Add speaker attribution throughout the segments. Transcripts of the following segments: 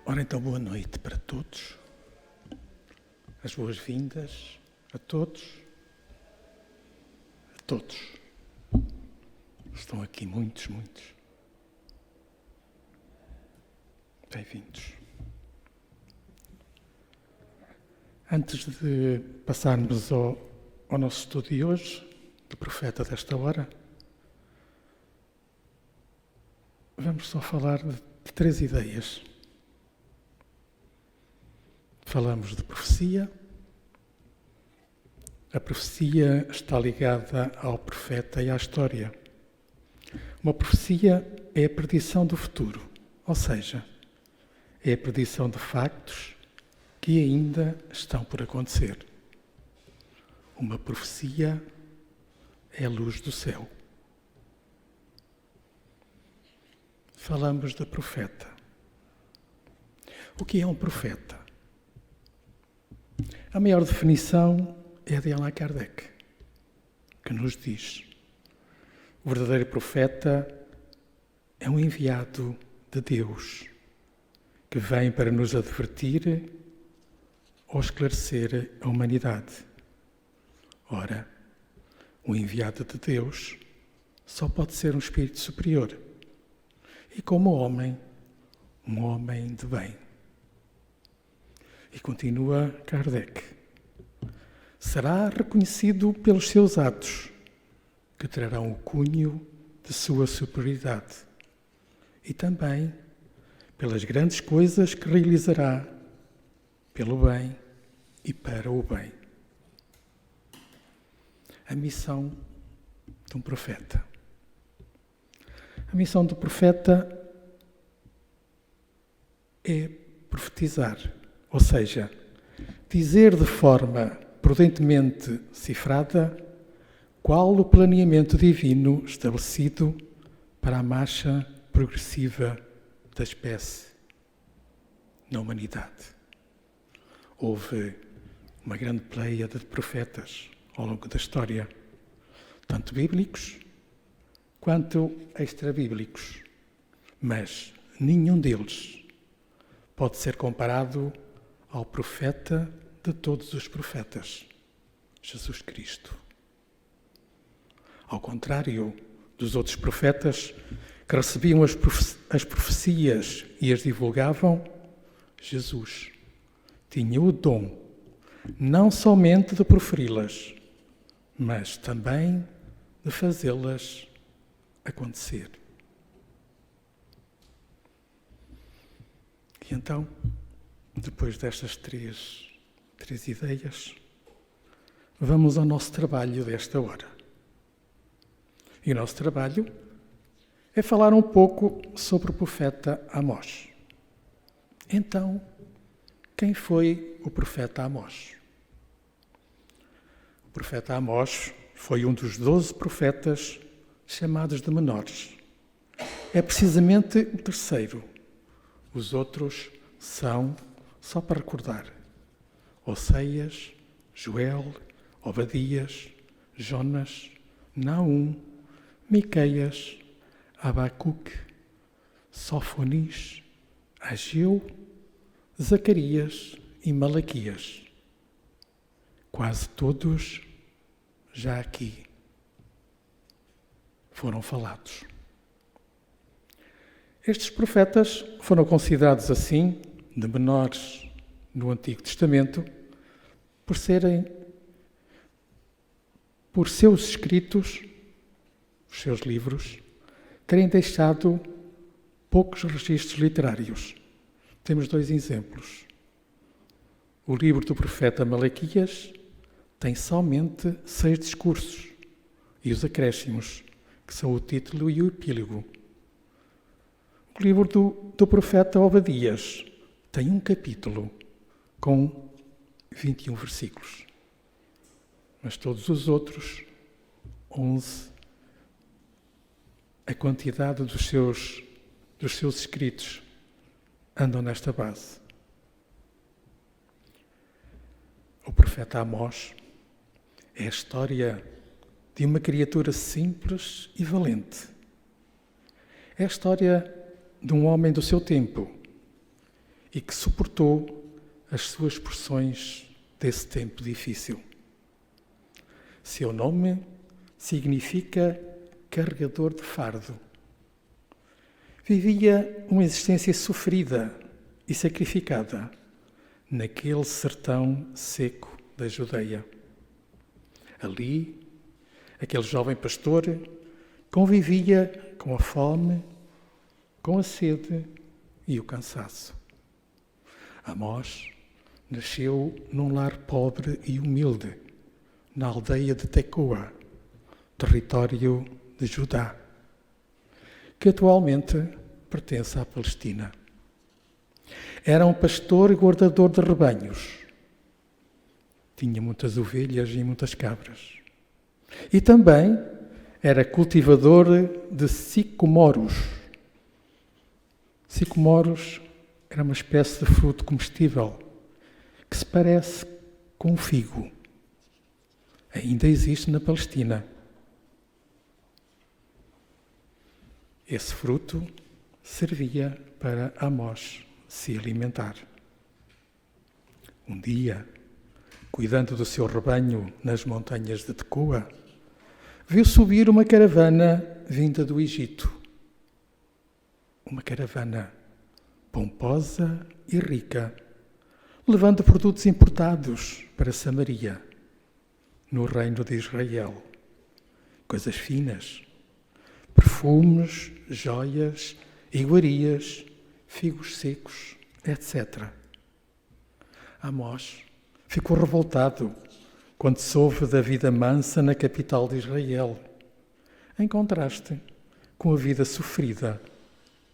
Speaker 1: Ora então, boa noite para todos, as boas-vindas a todos. Estão aqui muitos. Bem-vindos. Antes de passarmos ao nosso estudo de hoje, do profeta desta hora, vamos só falar de 3 ideias. Falamos de profecia. A profecia está ligada ao profeta e à história. Uma profecia é a predição do futuro, ou seja, é a predição de factos que ainda estão por acontecer. Uma profecia é a luz do céu. Falamos de profeta. O que é um profeta? A maior definição é de Allan Kardec, que nos diz: o verdadeiro profeta é um enviado de Deus, que vem para nos advertir ou esclarecer a humanidade. Ora, o enviado de Deus só pode ser um espírito superior e, como homem, um homem de bem. E continua Kardec: será reconhecido pelos seus atos, que trarão o cunho de sua superioridade, e também pelas grandes coisas que realizará, pelo bem e para o bem. A missão de um profeta. A missão do profeta é profetizar, ou seja, dizer de forma prudentemente cifrada qual o planeamento divino estabelecido para a marcha progressiva da espécie na humanidade. Houve uma grande pleiade de profetas ao longo da história, tanto bíblicos quanto extrabíblicos, mas nenhum deles pode ser comparado ao profeta de todos os profetas, Jesus Cristo. Ao contrário dos outros profetas que recebiam as profecias e as divulgavam, Jesus tinha o dom não somente de proferi-las, mas também de fazê-las acontecer. E então, depois destas três ideias, vamos ao nosso trabalho desta hora. E o nosso trabalho é falar um pouco sobre o profeta Amós. Então, quem foi o profeta Amós? O profeta Amós foi um dos 12 profetas chamados de menores. É precisamente o terceiro. Os outros são, só para recordar, Oseias, Joel, Obadias, Jonas, Naum, Miqueias, Abacuque, Sofonis, Ageu, Zacarias e Malaquias. Quase todos já aqui foram falados. Estes profetas foram considerados assim, de menores no Antigo Testamento, por seus escritos, os seus livros, terem deixado poucos registros literários. Temos 2 exemplos. O livro do profeta Malaquias tem somente 6 discursos, e os acréscimos, que são o título e o epílogo. O livro do profeta Obadias tem um capítulo com 21 versículos. Mas todos os outros, 11, a quantidade dos seus escritos andam nesta base. O profeta Amós é a história de uma criatura simples e valente. É a história de um homem do seu tempo e que suportou as suas pressões desse tempo difícil. Seu nome significa carregador de fardo. Vivia uma existência sofrida e sacrificada naquele sertão seco da Judeia. Ali, aquele jovem pastor convivia com a fome, com a sede e o cansaço. Amós nasceu num lar pobre e humilde, na aldeia de Tecoa, território de Judá, que atualmente pertence à Palestina. Era um pastor e guardador de rebanhos. Tinha muitas ovelhas e muitas cabras. E também era cultivador de sicomoros. Sicomoros era uma espécie de fruto comestível que se parece com um figo. Ainda existe na Palestina. Esse fruto servia para Amós se alimentar. Um dia, cuidando do seu rebanho nas montanhas de Tecoa, viu subir uma caravana vinda do Egito. Uma caravana pomposa e rica, levando produtos importados para Samaria, no reino de Israel. Coisas finas, perfumes, joias, iguarias, figos secos, etc. Amós ficou revoltado quando soube da vida mansa na capital de Israel, em contraste com a vida sofrida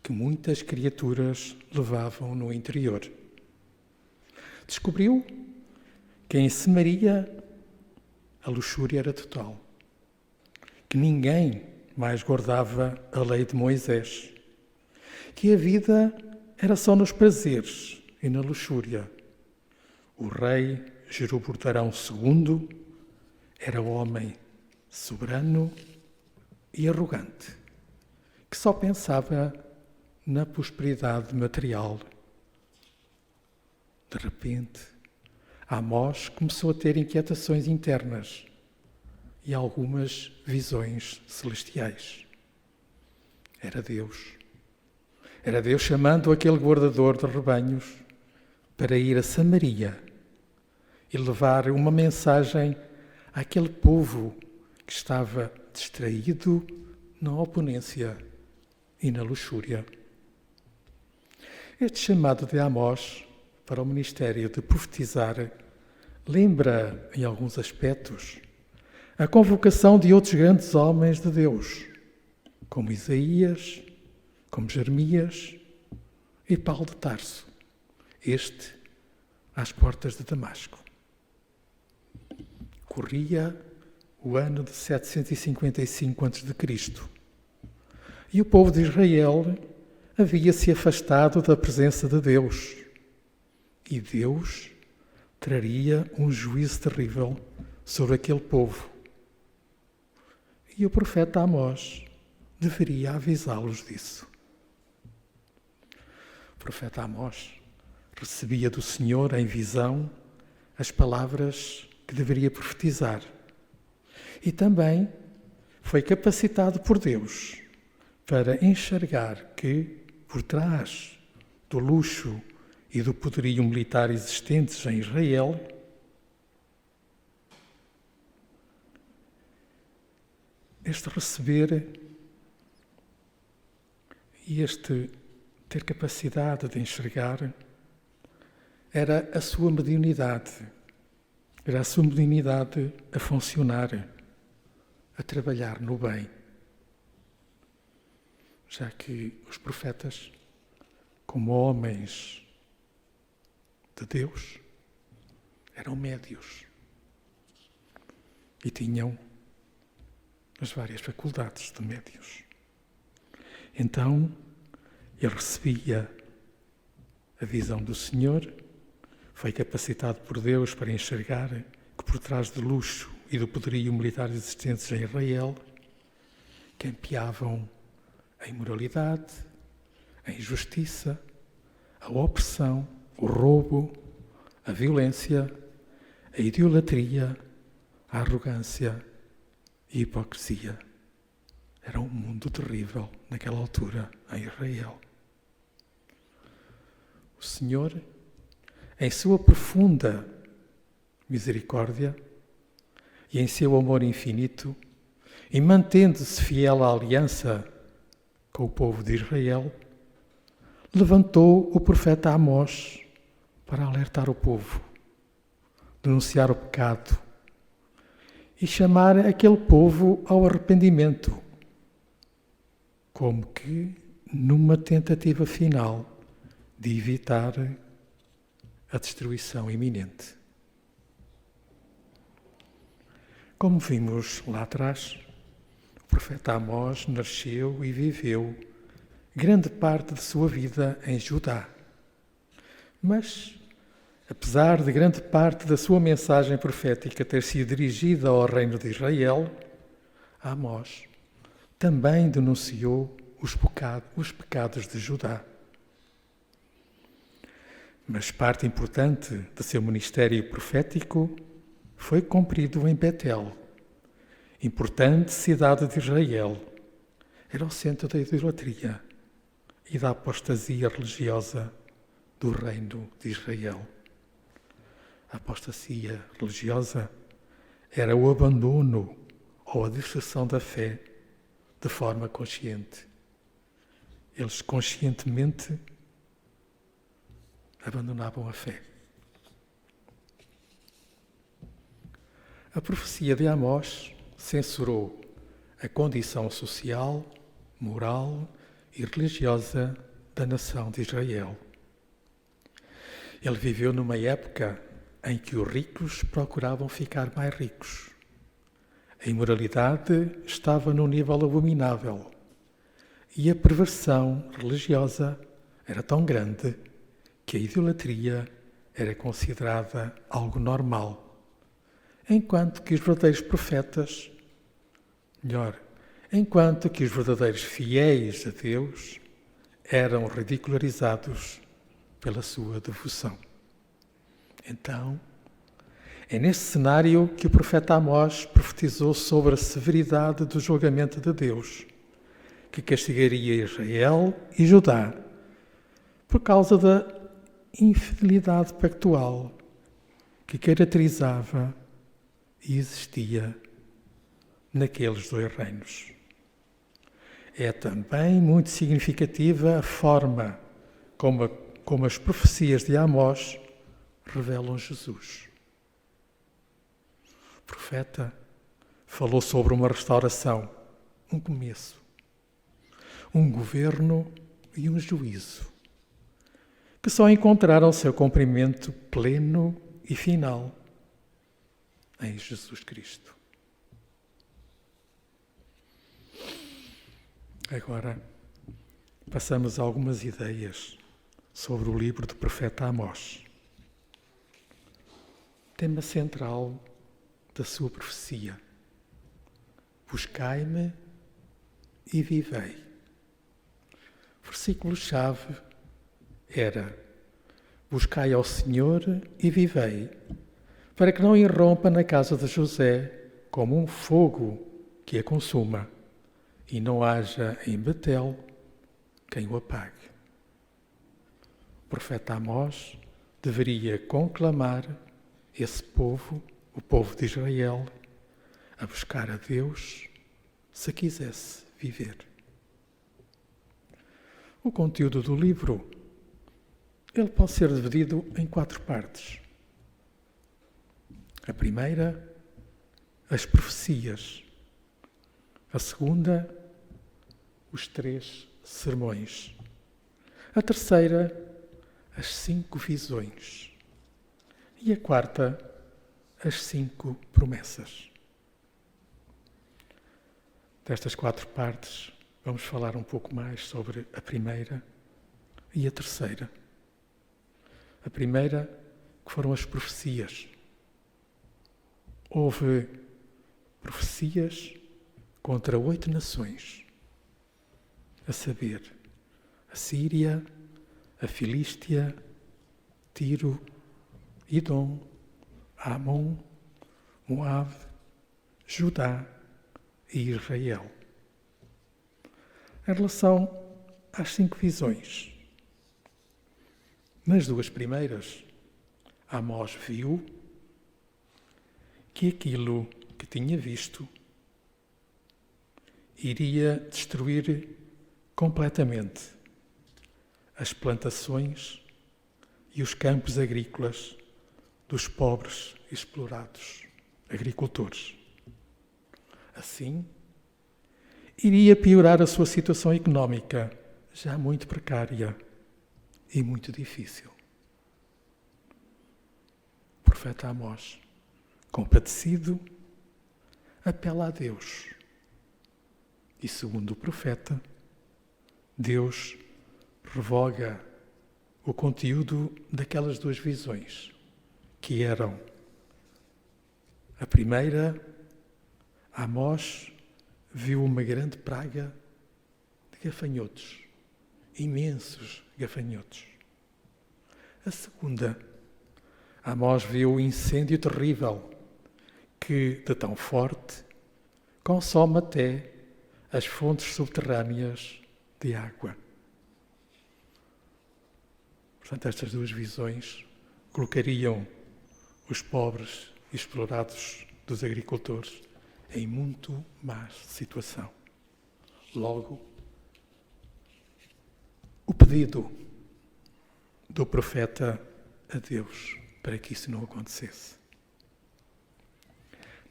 Speaker 1: que muitas criaturas levavam no interior. Descobriu que em Samaria a luxúria era total, que ninguém mais guardava a lei de Moisés, que a vida era só nos prazeres e na luxúria. O rei Jeroboão II era homem soberano e arrogante, que só pensava na prosperidade material. De repente, Amós começou a ter inquietações internas e algumas visões celestiais. Era Deus. Era Deus chamando aquele guardador de rebanhos para ir a Samaria e levar uma mensagem àquele povo que estava distraído na oponência e na luxúria. Este chamado de Amós para o ministério de profetizar lembra, em alguns aspectos, a convocação de outros grandes homens de Deus, como Isaías, como Jeremias e Paulo de Tarso, este às portas de Damasco. Corria o ano de 755 a.C. e o povo de Israel havia-se afastado da presença de Deus. E Deus traria um juízo terrível sobre aquele povo. E o profeta Amós deveria avisá-los disso. O profeta Amós recebia do Senhor em visão as palavras que deveria profetizar. E também foi capacitado por Deus para enxergar que, por trás do luxo e do poderio militar existentes em Israel, este receber e este ter capacidade de enxergar era a sua mediunidade. Era a sua mediunidade a funcionar, a trabalhar no bem. Já que os profetas, como homens de Deus, eram médios e tinham as várias faculdades de médios. Então, ele recebia a visão do Senhor, foi capacitado por Deus para enxergar que por trás do luxo e do poderio militar existentes em Israel campeavam a imoralidade, a injustiça, a opressão, o roubo, a violência, a idolatria, a arrogância e a hipocrisia. Era um mundo terrível naquela altura em Israel. O Senhor, em sua profunda misericórdia e em seu amor infinito, e mantendo-se fiel à aliança com o povo de Israel, levantou o profeta Amós para alertar o povo, denunciar o pecado e chamar aquele povo ao arrependimento, como que numa tentativa final de evitar a destruição iminente. Como vimos lá atrás, o profeta Amós nasceu e viveu grande parte de sua vida em Judá. Mas, apesar de grande parte da sua mensagem profética ter sido dirigida ao reino de Israel, Amós também denunciou os pecados de Judá. Mas parte importante do seu ministério profético foi cumprido em Betel, importante cidade de Israel. Era o centro da idolatria e da apostasia religiosa do reino de Israel. A apostasia religiosa era o abandono ou a deserção da fé de forma consciente. Eles conscientemente abandonavam a fé. A profecia de Amós censurou a condição social, moral e religiosa da nação de Israel. Ele viveu numa época em que os ricos procuravam ficar mais ricos. A imoralidade estava num nível abominável e a perversão religiosa era tão grande que a idolatria era considerada algo normal, enquanto que os verdadeiros profetas, enquanto que os verdadeiros fiéis a Deus eram ridicularizados pela sua devoção. Então, é nesse cenário que o profeta Amós profetizou sobre a severidade do julgamento de Deus, que castigaria Israel e Judá por causa da infidelidade pactual que caracterizava e existia naqueles dois reinos. É também muito significativa a forma como as profecias de Amós revelam Jesus. O profeta falou sobre uma restauração, um começo, um governo e um juízo, que só encontraram seu cumprimento pleno e final em Jesus Cristo. Agora, passamos a algumas ideias sobre o livro do profeta Amós. Tema central da sua profecia: buscai-me e vivei. Versículo-chave era: buscai ao Senhor e vivei, para que não irrompa na casa de José como um fogo que a consuma, e não haja em Betel quem o apague. O profeta Amós deveria conclamar esse povo, o povo de Israel, a buscar a Deus se quisesse viver. O conteúdo do livro, ele pode ser dividido em 4 partes. A primeira, as profecias. A segunda, os 3 sermões. A terceira, as 5 visões. E a quarta, as 5 promessas. Destas 4 partes, vamos falar um pouco mais sobre a primeira e a terceira. A primeira, que foram as profecias. Houve profecias contra 8 nações, a saber, a Síria, a Filístia, Tiro, Idom, Amon, Moabe, Judá e Israel. Em relação às 5 visões, nas 2 primeiras, Amós viu que aquilo que tinha visto iria destruir completamente as plantações e os campos agrícolas dos pobres e explorados agricultores. Assim, iria piorar a sua situação económica, já muito precária e muito difícil. O profeta Amós, compadecido, apela a Deus. E segundo o profeta, Deus revoga o conteúdo daquelas 2 visões, que eram: a primeira, Amós viu uma grande praga de gafanhotos, imensos gafanhotos. A segunda, Amós viu um incêndio terrível que, de tão forte, consome até as fontes subterrâneas de água. Portanto, estas 2 visões colocariam os pobres e explorados dos agricultores em muito má situação. Logo, o pedido do profeta a Deus para que isso não acontecesse.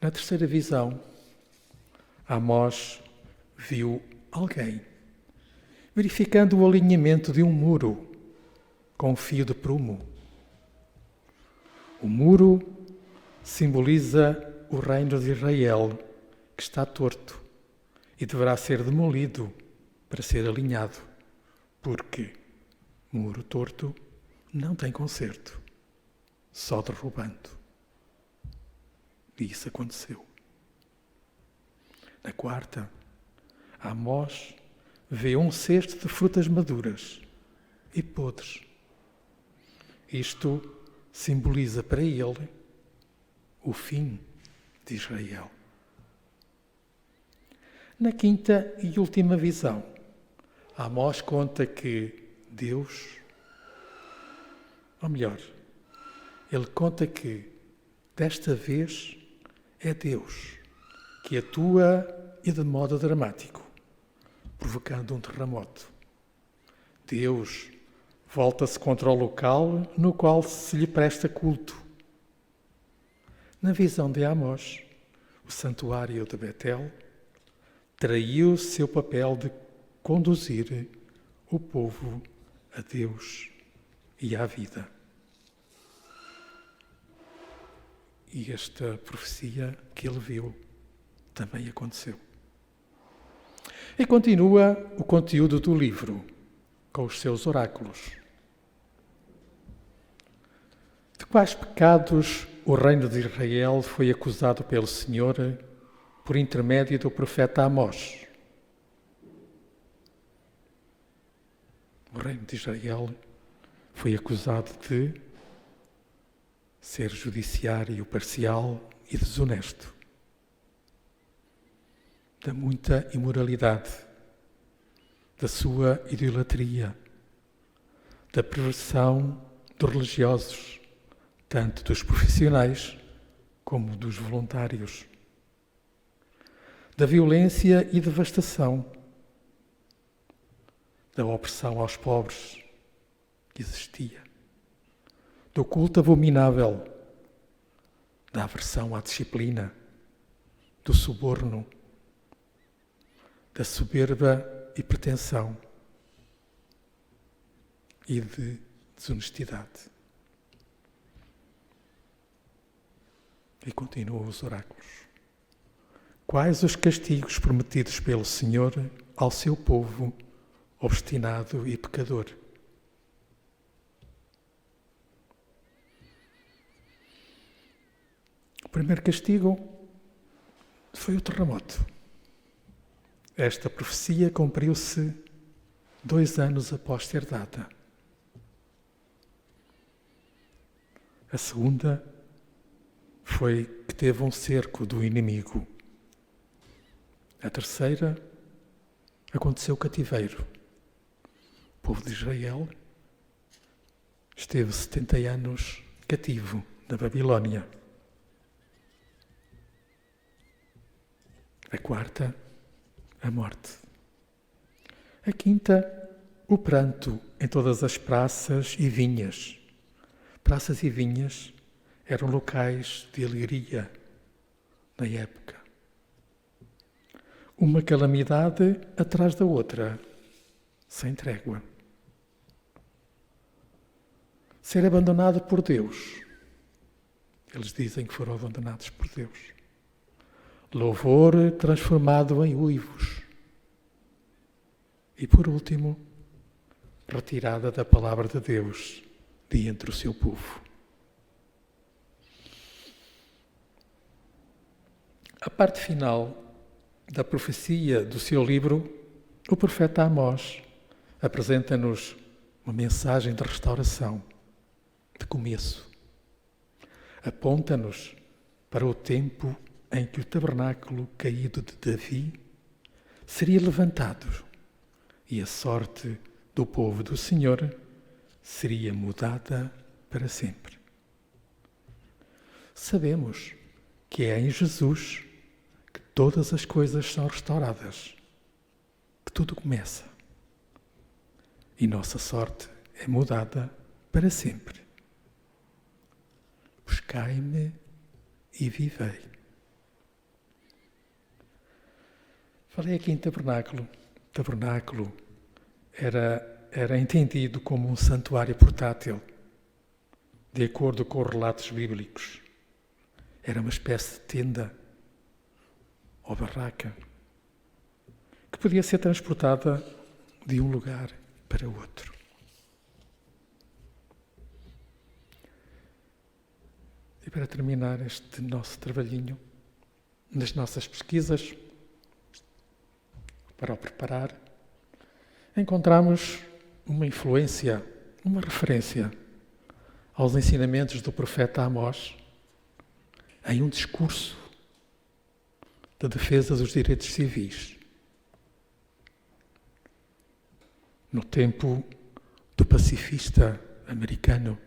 Speaker 1: Na terceira visão, Amós viu alguém verificando o alinhamento de um muro com um fio de prumo. O muro simboliza o reino de Israel, que está torto e deverá ser demolido para ser alinhado, porque muro torto não tem conserto, só derrubando. E isso aconteceu. Na quarta, Amós vê um cesto de frutas maduras e podres. Isto simboliza para ele o fim de Israel. Na quinta e última visão, Amós conta que Deus, ou melhor, ele conta que desta vez é Deus que atua e de modo dramático, provocando um terremoto. Deus volta-se contra o local no qual se lhe presta culto. Na visão de Amós, o santuário de Betel traiu seu papel de conduzir o povo a Deus e à vida. E esta profecia que ele viu também aconteceu. E continua o conteúdo do livro, com os seus oráculos. De quais pecados o reino de Israel foi acusado pelo Senhor por intermédio do profeta Amós? O reino de Israel foi acusado de ser judiciário parcial e desonesto, da muita imoralidade, da sua idolatria, da perversão dos religiosos, tanto dos profissionais como dos voluntários, da violência e devastação, da opressão aos pobres que existia, do culto abominável, da aversão à disciplina, do suborno, da soberba e pretensão e de desonestidade. E continuam os oráculos. Quais os castigos prometidos pelo Senhor ao seu povo obstinado e pecador? O primeiro castigo foi o terremoto. Esta profecia cumpriu-se 2 anos após ser dada. A segunda foi que teve um cerco do inimigo. A terceira aconteceu o cativeiro. O povo de Israel esteve 70 anos cativo na Babilónia. A quarta, a morte. A quinta, o pranto em todas as praças e vinhas. Praças e vinhas eram locais de alegria na época. Uma calamidade atrás da outra, sem trégua. Ser abandonado por Deus. Eles dizem que foram abandonados por Deus. Louvor transformado em uivos. E por último, retirada da palavra de Deus de entre o seu povo. A parte final da profecia do seu livro, o profeta Amós apresenta-nos uma mensagem de restauração, de começo. Aponta-nos para o tempo em que o tabernáculo caído de Davi seria levantado e a sorte do povo do Senhor seria mudada para sempre. Sabemos que é em Jesus que todas as coisas são restauradas, que tudo começa. E nossa sorte é mudada para sempre. Buscai-me e vivei. Falei aqui em tabernáculo. Tabernáculo era entendido como um santuário portátil, de acordo com os relatos bíblicos. Era uma espécie de tenda ou barraca que podia ser transportada de um lugar para outro. E para terminar este nosso trabalhinho, nas nossas pesquisas, para o preparar, encontramos uma influência, uma referência aos ensinamentos do profeta Amós em um discurso de defesa dos direitos civis. No tempo do pacifista americano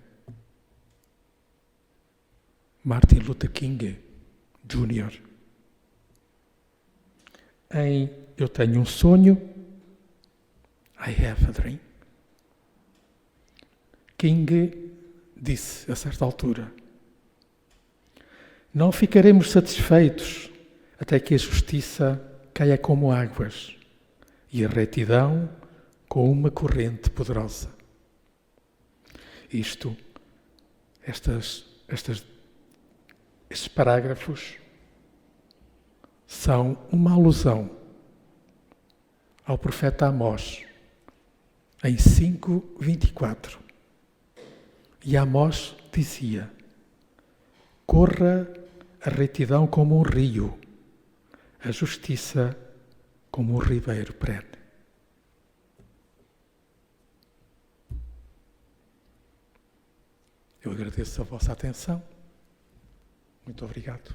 Speaker 1: Martin Luther King Jr. Em Eu Tenho um Sonho, I Have a Dream, King disse a certa altura: não ficaremos satisfeitos até que a justiça caia como águas e a retidão com uma corrente poderosa. Estes parágrafos são uma alusão ao profeta Amós, em 5:24. E Amós dizia: corra a retidão como um rio, a justiça como um ribeiro perene. Eu agradeço a vossa atenção. Muito obrigado.